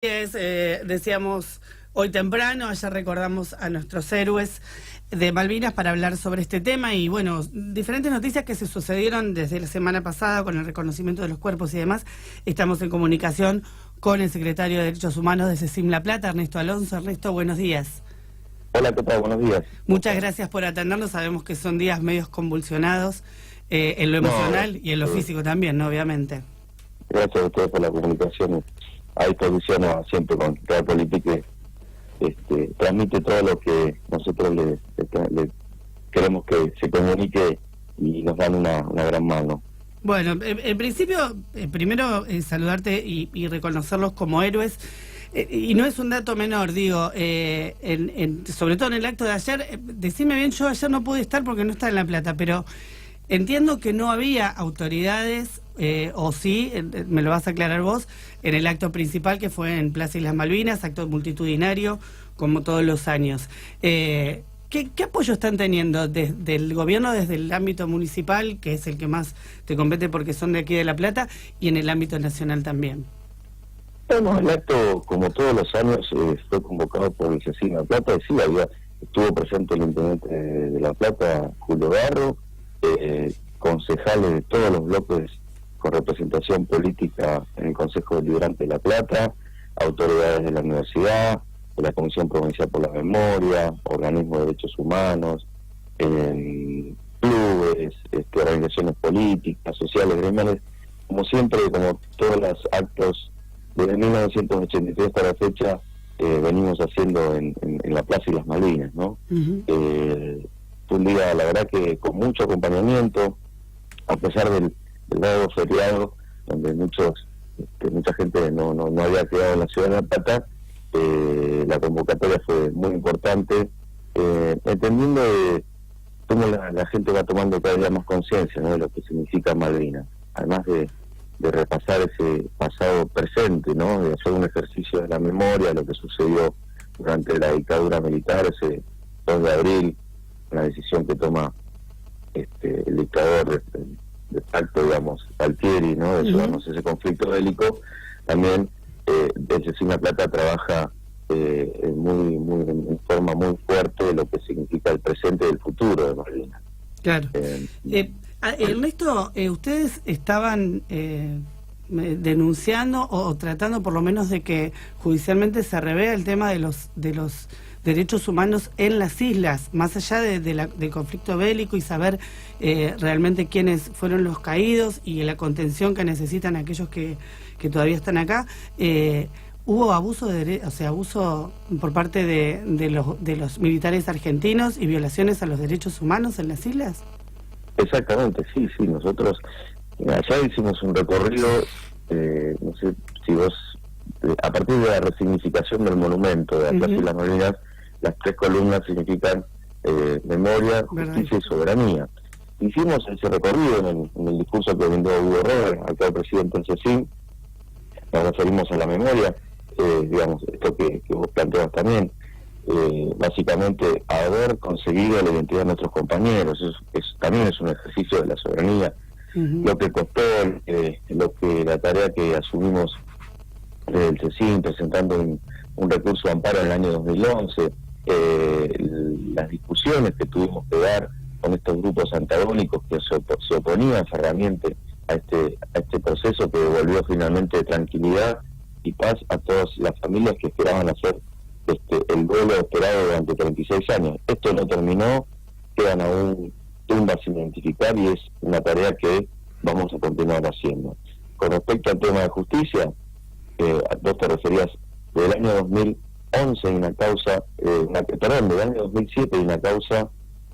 Decíamos hoy temprano, ayer recordamos a nuestros héroes de Malvinas para hablar sobre este tema y bueno, diferentes noticias que se sucedieron desde la semana pasada con el reconocimiento de los cuerpos y demás. Estamos en comunicación con el secretario de Derechos Humanos de CECIM La Plata, Ernesto Alonso. Ernesto, buenos días. Hola, ¿qué tal? Buenos días. Muchas gracias por atendernos. Sabemos que son días medios convulsionados en lo emocional y en lo físico también, ¿no? Obviamente. Gracias a ustedes por la comunicación a disposición siempre con cada política que transmite todo lo que nosotros le queremos que se comunique y nos dan una gran mano. Bueno, en principio, primero saludarte y reconocerlos como héroes. Y no es un dato menor, digo, sobre todo en el acto de ayer, decime bien, yo ayer no pude estar porque no estaba en La Plata, pero entiendo que no había autoridades, o sí, me lo vas a aclarar vos, en el acto principal que fue en Plaza Islas Malvinas, acto multitudinario, como todos los años. ¿Qué apoyo están teniendo desde el gobierno, desde el ámbito municipal, que es el que más te compete porque son de aquí de La Plata, y en el ámbito nacional también? Bueno, el acto, como todos los años, fue convocado por el CECIM La Plata, y sí, estuvo presente el intendente de La Plata, Julio Barro, concejales de todos los bloques con representación política en el Consejo Deliberante de La Plata, autoridades de la universidad, de la Comisión Provincial por la Memoria, organismos de derechos humanos, clubes, organizaciones políticas, sociales, gremiales, como siempre, como todos los actos desde 1983 hasta la fecha, venimos haciendo en la Plaza Islas Malvinas, ¿no? Fue un día, la verdad, que con mucho acompañamiento, a pesar del largo feriado, donde mucha gente no había quedado en la ciudad de La Plata. La convocatoria fue muy importante, entendiendo cómo la gente va tomando cada día más conciencia, ¿no?, de lo que significa Malvinas, además de repasar ese pasado presente, ¿no?, de hacer un ejercicio de la memoria de lo que sucedió durante la dictadura militar, ese 2 de abril, una decisión que toma el dictador de facto, digamos, Altieri, ¿no?, de llevarnos ese conflicto bélico. También el CECIM La Plata trabaja en forma muy fuerte de lo que significa el presente y el futuro de Malvinas. Claro. Ernesto, ustedes estaban denunciando o tratando por lo menos de que judicialmente se revea el tema de los derechos humanos en las islas, más allá del conflicto bélico, y saber realmente quiénes fueron los caídos y la contención que necesitan aquellos que todavía están acá. ¿Hubo abuso abuso por parte de los militares argentinos y violaciones a los derechos humanos en las islas? Exactamente, sí, nosotros allá hicimos un recorrido, no sé si vos, a partir de la resignificación del monumento de la Plaza de las Malvinas, las 3 columnas significan memoria, justicia y soberanía. Hicimos ese recorrido en el discurso que brindó Hugo Rover, actual presidente del CECIM. Nos referimos a la memoria, digamos, esto que vos planteas también, básicamente haber conseguido la identidad de nuestros compañeros, también es un ejercicio de la soberanía. Lo que costó, la tarea que asumimos del CECIM presentando un recurso de amparo en el año 2011, las discusiones que tuvimos que dar con estos grupos antagónicos que se oponían fervientemente a este proceso que devolvió finalmente tranquilidad y paz a todas las familias que esperaban hacer el duelo esperado durante 36 años. Esto no terminó, quedan aún tumbas sin identificar y es una tarea que vamos a continuar haciendo. Con respecto al tema de justicia, vos te referías del año 2011 hay una causa, del año 2007 hay una causa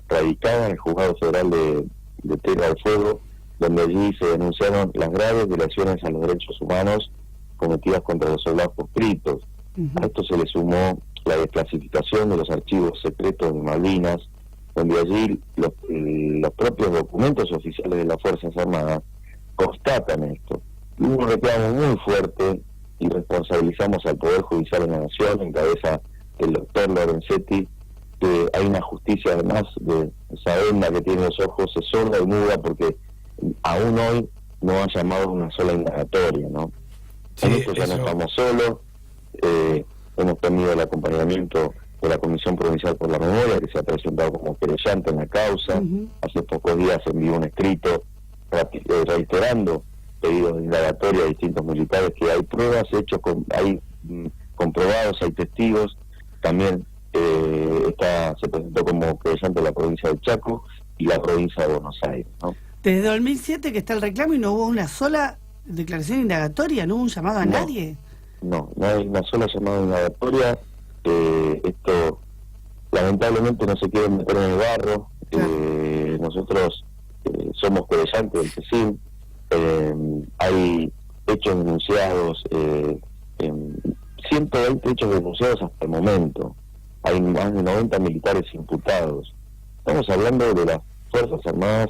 radicada en el Juzgado Federal de Tierra del Fuego, donde allí se denunciaron las graves violaciones a los derechos humanos cometidas contra los soldados conscriptos. A esto se le sumó la desclasificación de los archivos secretos de Malvinas, donde allí los propios documentos oficiales de las Fuerzas Armadas constatan esto. Hubo un reclamo muy fuerte y responsabilizamos al Poder Judicial de la Nación, en cabeza del doctor Lorenzetti, que hay una justicia, además de esa venda que tiene los ojos, es sorda y muda, porque aún hoy no ha llamado una sola indagatoria, ¿no? Sí, nosotros ya no estamos solos, hemos tenido el acompañamiento de la Comisión Provincial por la Memoria, que se ha presentado como querellante en la causa. Hace pocos días envió un escrito reiterando pedidos de indagatoria a distintos militares, que hay pruebas, hechos, hay comprobados, hay testigos. También se presentó como querellante la provincia de Chaco y la provincia de Buenos Aires, ¿no? Desde 2007 que está el reclamo y no hubo una sola declaración indagatoria, no hubo un llamado a nadie. No hay una sola llamada indagatoria. Esto lamentablemente no se quiere meter en el barro. Nosotros somos querellantes del CECIM. Hay hechos denunciados, 120 hechos denunciados hasta el momento. Hay más de 90 militares imputados. Estamos hablando de las Fuerzas Armadas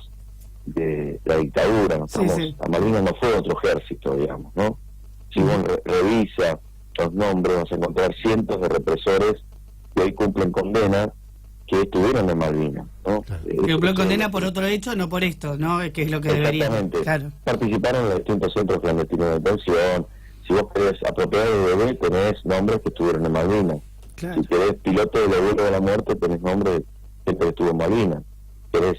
de la dictadura. A Malvinas no fue otro ejército, digamos, ¿no? Si uno revisa los nombres, vas a encontrar cientos de represores que hoy cumplen condena, que estuvieron en Malvinas, ¿no? Cumplió condena por otro hecho, no por esto, ¿no? Que es lo que debería. Exactamente. Claro. Participaron en los distintos centros clandestinos de detención. Si vos querés apropiar de bebé, tenés nombres que estuvieron en Malvinas. Claro. Si querés piloto del vuelo de la muerte, tenés nombres de gente que estuvo en Malvinas. Querés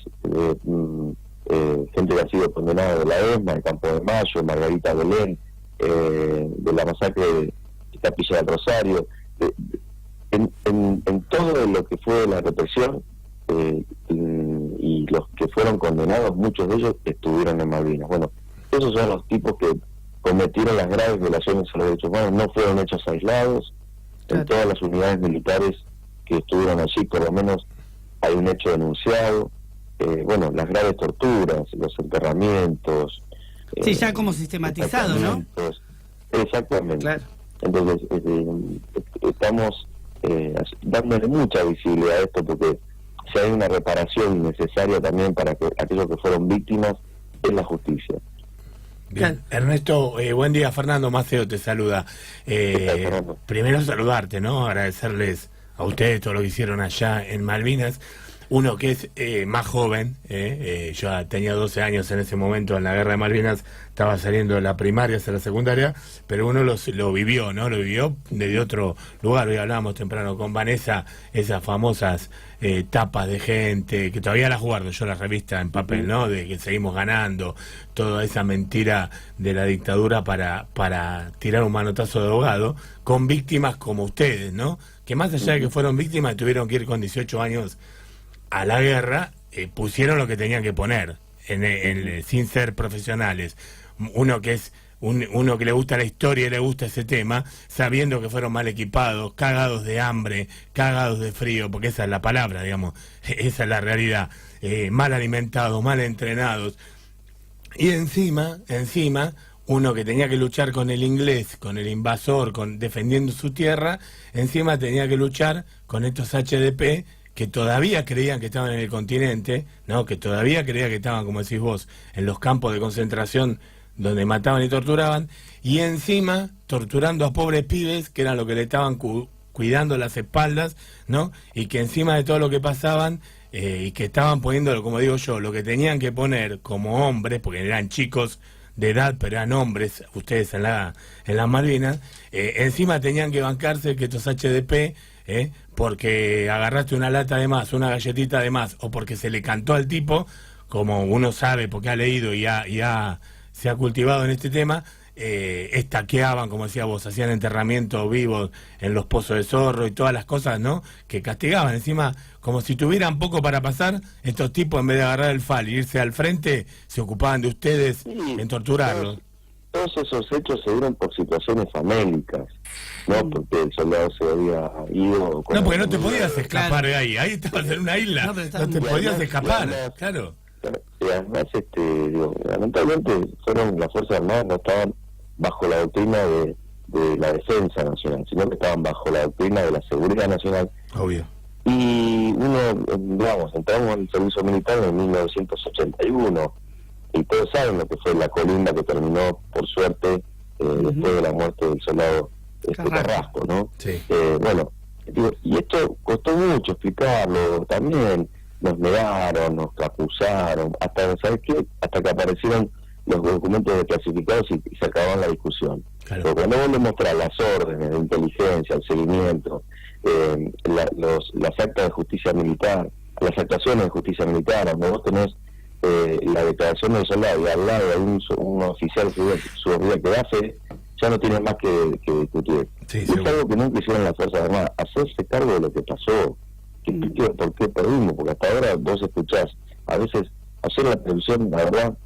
gente que ha sido condenada de la ESMA, de Campo de Mayo, Margarita Belén, de la masacre de Capilla del Rosario, en todo lo que fue la represión, y los que fueron condenados, muchos de ellos estuvieron en Malvinas. Bueno, esos son los tipos que cometieron las graves violaciones a los derechos humanos. No fueron hechos aislados. En todas las unidades militares que estuvieron allí, por lo menos hay un hecho denunciado. Las graves torturas, los enterramientos. Sí, ya como sistematizado, ¿no? Exactamente. Claro. Entonces, estamos dándole mucha visibilidad a esto, porque si hay una reparación necesaria también para que aquellos que fueron víctimas, es la justicia. Bien. Ernesto, buen día. Fernando Maceo te saluda. Primero saludarte, ¿no? Agradecerles a ustedes todo lo que hicieron allá en Malvinas. Uno que es más joven, yo tenía 12 años en ese momento en la guerra de Malvinas, estaba saliendo de la primaria hacia la secundaria, pero uno lo vivió, ¿no? Lo vivió desde otro lugar. Hoy hablábamos temprano con Vanessa, esas famosas tapas de gente, que todavía las guardo yo, la revista en papel, ¿no? De que seguimos ganando, toda esa mentira de la dictadura para tirar un manotazo de ahogado, con víctimas como ustedes, ¿no? Que más allá de que fueron víctimas, tuvieron que ir con 18 años a la guerra, pusieron lo que tenían que poner, sin ser profesionales. Uno que le gusta la historia y le gusta ese tema, sabiendo que fueron mal equipados, cagados de hambre, cagados de frío, porque esa es la palabra, digamos, esa es la realidad, mal alimentados, mal entrenados, y encima, uno que tenía que luchar con el inglés, con el invasor, defendiendo su tierra, encima tenía que luchar con estos HDP, que todavía creían que estaban en el continente, ¿no? Que todavía creían que estaban, como decís vos, en los campos de concentración donde mataban y torturaban, y encima torturando a pobres pibes que eran los que le estaban cuidando las espaldas, ¿no? Y que encima de todo lo que pasaban, y que estaban poniéndolo, como digo yo, lo que tenían que poner como hombres, porque eran chicos de edad, pero eran hombres, ustedes en las Malvinas, encima tenían que bancarse que estos HDP, porque agarraste una lata de más, una galletita de más, o porque se le cantó al tipo, como uno sabe porque ha leído y se ha cultivado en este tema, estaqueaban, como decía vos, hacían enterramientos vivos en los pozos de zorro y todas las cosas, ¿no? Que castigaban, encima, como si tuvieran poco para pasar, estos tipos en vez de agarrar el fal y irse al frente, se ocupaban de ustedes en torturarlos. Todos esos hechos se dieron por situaciones famélicas, no porque el soldado se había ido. No, porque no te podías escapar de ahí estabas en una isla, no te podías escapar, claro. Y además, lamentablemente fueron las Fuerzas Armadas, no estaban bajo la doctrina de la defensa nacional, sino que estaban bajo la doctrina de la seguridad nacional. Obvio. Y entramos en el servicio militar en 1981, y todos saben lo que fue la colimba que terminó, por suerte, después de la muerte del soldado Carrasco, ¿no? Sí. Y esto costó mucho explicarlo, también nos negaron, nos acusaron, hasta, ¿sabes qué? Hasta que aparecieron los documentos desclasificados y se acababan la discusión. Claro. Pero cuando vos le mostrás las órdenes de inteligencia, el seguimiento, las actas de justicia militar, las actuaciones de justicia militar, donde vos tenés la declaración del soldado y al lado hay un oficial suboficial que da fe, ya no tiene más que discutir. Sí, es algo que nunca hicieron las Fuerzas Armadas, hacerse cargo de lo que pasó, que explique por qué perdimos, porque hasta ahora vos escuchás, a veces, ayer en la televisión, la verdad,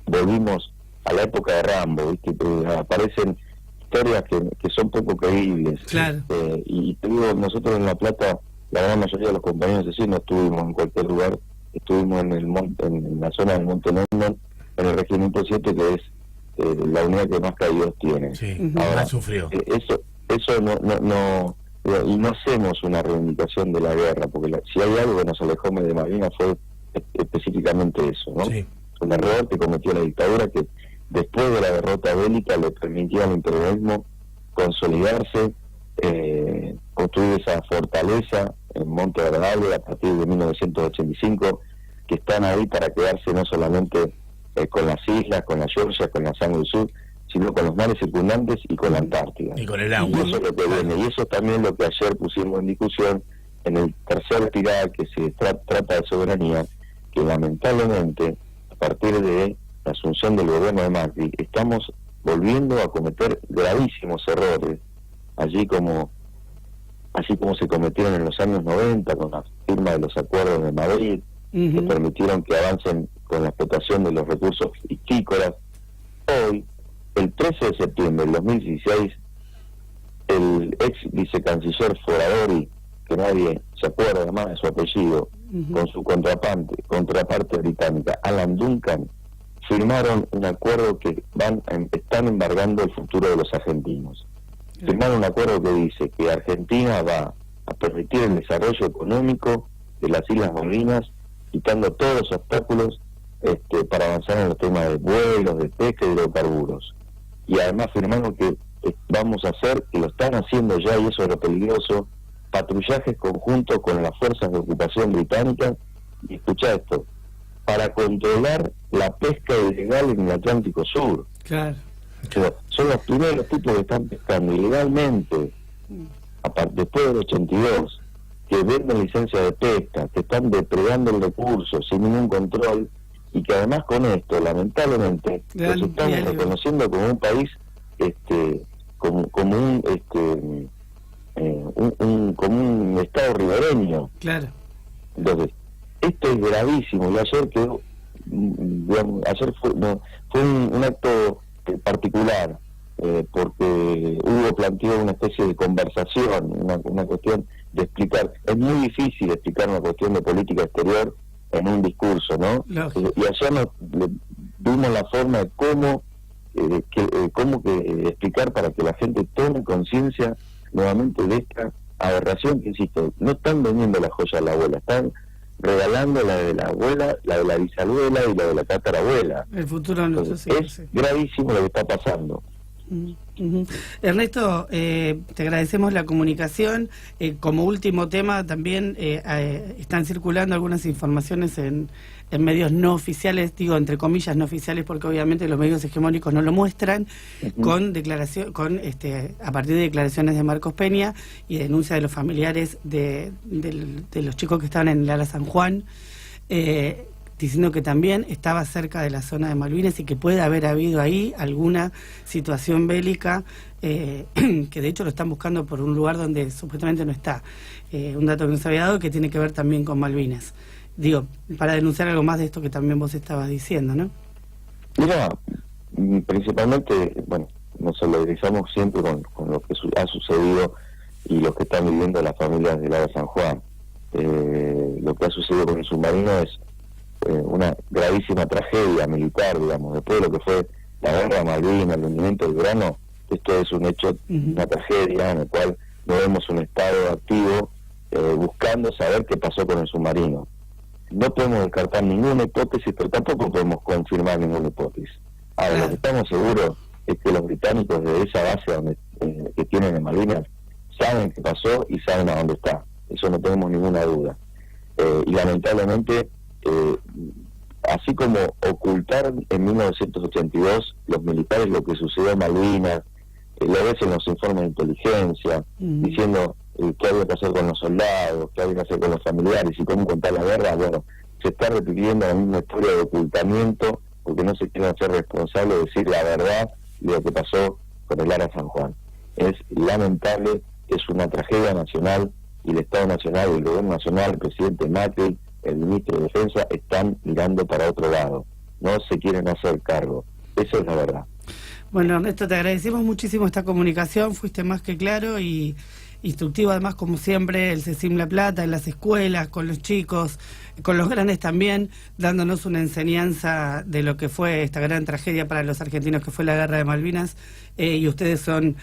volvimos a la época de Rambo, ¿viste? Aparecen historias que son poco creíbles. Claro. Y te digo, nosotros en La Plata, la gran mayoría de los compañeros así no estuvimos en cualquier lugar, estuvimos en la zona del Monte Norman, en el Regimiento 7, que es la unidad que más caídos tiene. Sí, ahora sufrió. Eso no y no hacemos una reivindicación de la guerra, porque si hay algo que nos alejó de Malvinas fue específicamente eso, ¿no? Sí. Un error que cometió la dictadura, que después de la derrota bélica le permitió al imperialismo consolidarse, construir esa fortaleza en Monte Agradable a partir de 1985, que están ahí para quedarse no solamente con las islas, con la Georgia, con la Sangre del Sur, sino con los mares circundantes y con la Antártida. Y con el agua. Y eso es lo que viene, y eso es también lo que ayer pusimos en discusión en el tercer pilar que se trata de soberanía, que lamentablemente a partir de la asunción del gobierno de Macri estamos volviendo a cometer gravísimos errores, así como se cometieron en los años 90 con la firma de los acuerdos de Madrid, que permitieron que avancen con la explotación de los recursos piscícolas. Hoy, el 13 de septiembre del 2016, el ex vicecanciller Foradori, que nadie se acuerda más de su apellido, con su contraparte británica, Alan Duncan, firmaron un acuerdo que están embargando el futuro de los argentinos. Firmaron un acuerdo que dice que Argentina va a permitir el desarrollo económico de las Islas Malvinas, quitando todos los obstáculos para avanzar en los temas de vuelos, de pesca y de hidrocarburos. Y además firmaron que vamos a hacer, que lo están haciendo ya, y eso es lo peligroso, patrullajes conjuntos con las fuerzas de ocupación británicas, y escucha esto, para controlar la pesca ilegal en el Atlántico Sur. Claro. Pero son los primeros tipos que están pescando ilegalmente, después del 82, que venden licencias de pesca, que están depredando el recurso sin ningún control, y que además con esto, lamentablemente, los estamos reconociendo como un país, como un estado ribereño. Claro. Entonces, esto es gravísimo, y ayer quedó, digamos, ayer fue un acto particular, porque Hugo planteó una especie de conversación, una cuestión de explicar. Es muy difícil explicar una cuestión de política exterior en un discurso, ¿no? Y ayer vimos la forma de cómo explicar para que la gente tome conciencia nuevamente de esta aberración que, insisto, no están vendiendo la joya a la abuela, están regalando la de la abuela, la de la bisabuela y la de la tatarabuela. El futuro de nuestros hijos. Es gravísimo lo que está pasando. Ernesto, te agradecemos la comunicación. Como último tema, también están circulando algunas informaciones en medios no oficiales, digo entre comillas no oficiales, porque obviamente los medios hegemónicos no lo muestran, con declaración, a partir de declaraciones de Marcos Peña y denuncia de los familiares de los chicos que estaban en el Ala San Juan, diciendo que también estaba cerca de la zona de Malvinas y que puede haber habido ahí alguna situación bélica, que de hecho lo están buscando por un lugar donde supuestamente no está. Un dato que nos había dado que tiene que ver también con Malvinas. Digo, para denunciar algo más de esto que también vos estabas diciendo, ¿no? Mira, principalmente, bueno, nos solidarizamos siempre con lo que ha sucedido y lo que están viviendo las familias del Ala San Juan. Lo que ha sucedido con el submarino es una gravísima tragedia militar, digamos, después de lo que fue la guerra de Malvinas, el hundimiento del Grano. Esto es un hecho, una tragedia en la cual no vemos un Estado activo buscando saber qué pasó con el submarino. No podemos descartar ninguna hipótesis, pero tampoco podemos confirmar ninguna hipótesis. Ahora, lo que estamos seguros es que los británicos de esa base que tienen en Malvinas saben qué pasó y saben a dónde está. Eso no tenemos ninguna duda. Y lamentablemente así como ocultaron en 1982 los militares lo que sucedió en Malvinas, lo ves en los informes de inteligencia, diciendo qué había que hacer con los soldados, qué había que hacer con los familiares y cómo contar la guerra. Bueno, se está repitiendo la misma historia de ocultamiento porque no se quieren hacer responsables de decir la verdad de lo que pasó con el Ara San Juan. Es lamentable, es una tragedia nacional, y el Estado Nacional, el Gobierno Nacional, el presidente Macri, el ministro de Defensa están mirando para otro lado, no se quieren hacer cargo. Eso es la verdad. Bueno, Ernesto, te agradecemos muchísimo esta comunicación, fuiste más que claro y instructivo, además, como siempre, el CECIM La Plata, en las escuelas, con los chicos, con los grandes también, dándonos una enseñanza de lo que fue esta gran tragedia para los argentinos que fue la Guerra de Malvinas, y ustedes son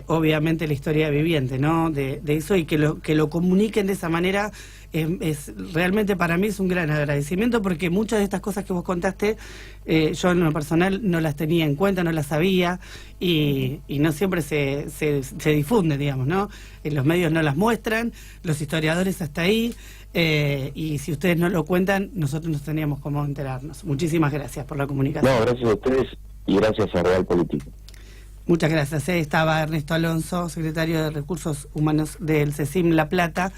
obviamente la historia viviente, ¿no?, de eso, y que lo comuniquen de esa manera. Es realmente, para mí es un gran agradecimiento, porque muchas de estas cosas que vos contaste, yo en lo personal no las tenía en cuenta, no las sabía, y no siempre se difunde, digamos, ¿no? Los medios no las muestran, los historiadores hasta ahí, y si ustedes no lo cuentan, nosotros no teníamos cómo enterarnos. Muchísimas gracias por la comunicación. No, gracias a ustedes y gracias a Real Político. Muchas gracias. Estaba Ernesto Alonso, secretario de Recursos Humanos del CECIM La Plata.